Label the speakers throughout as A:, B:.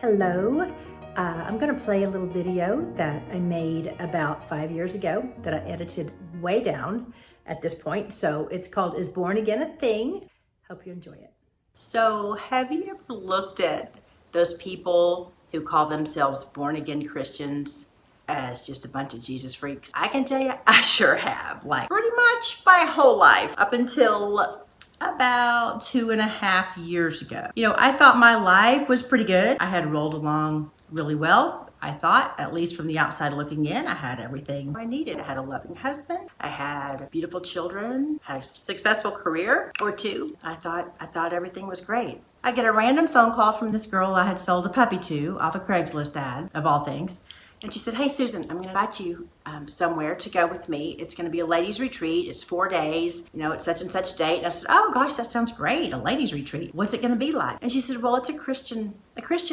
A: Hello, I'm going to play a little video that I made about 5 years ago that I edited way down at this point. So it's called Is Born Again a Thing? Hope you enjoy it.
B: So have you ever looked at those people who call themselves born again Christians as just a bunch of Jesus freaks? I can tell you, I sure have. Like pretty much my whole life up until about 2.5 years ago. You know, I thought my life was pretty good. I had rolled along really well. I thought, at least from the outside looking in, I had everything I needed. I had a loving husband. I had beautiful children, had a successful career or two. I thought everything was great. I get a random phone call from this girl I had sold a puppy to off a Craigslist ad, of all things. And she said, "Hey, Susan, I'm going to invite you somewhere to go with me. It's going to be a ladies' retreat. It's 4 days. You know, it's such and such date." And I said, "Oh, gosh, that sounds great. A ladies' retreat. What's it going to be like?" And she said, "Well, it's a Christian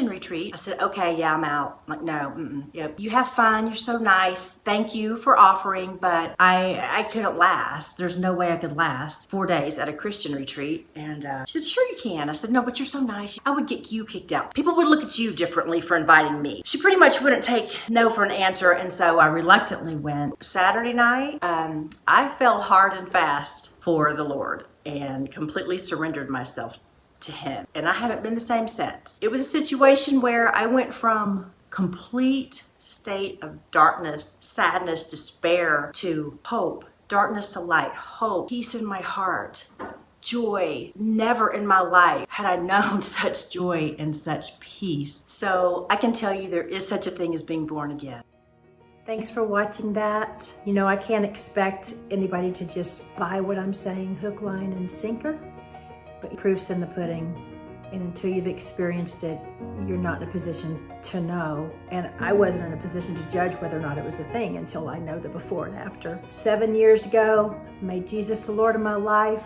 B: retreat." I said, "Okay, yeah, I'm out." I'm like, no, yeah, you have fun. You're so nice. Thank you for offering, but I couldn't last. There's no way I could last 4 days at a Christian retreat. And she said, "Sure you can." I said, "No, but you're so nice. I would get you kicked out. People would look at you differently for inviting me." She pretty much wouldn't take no for an answer, and so I reluctantly went. Saturday night, I fell hard and fast for the Lord and completely surrendered myself to Him. And I haven't been the same since. It was a situation where I went from complete state of darkness, sadness, despair to hope, darkness to light, hope, peace in my heart, joy. Never in my life had I known such joy and such peace. So I can tell you there is such a thing as being born again.
A: Thanks for watching that. You know, I can't expect anybody to just buy what I'm saying hook, line, and sinker, but proof's in the pudding. And until you've experienced it, you're not in a position to know. And I wasn't in a position to judge whether or not it was a thing until I know the before and after. 7 years ago, I made Jesus the Lord of my life.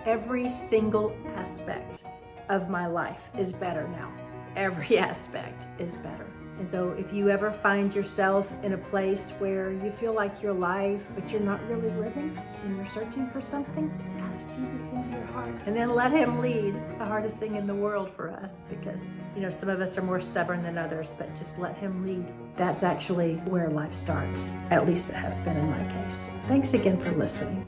A: Every single aspect of my life is better now. Every aspect is better. And so if you ever find yourself in a place where you feel like you're alive, but you're not really living and you're searching for something, just ask Jesus into your heart and then let Him lead. The hardest thing in the world for us, because, you know, some of us are more stubborn than others, but just let Him lead. That's actually where life starts. At least it has been in my case. Thanks again for listening.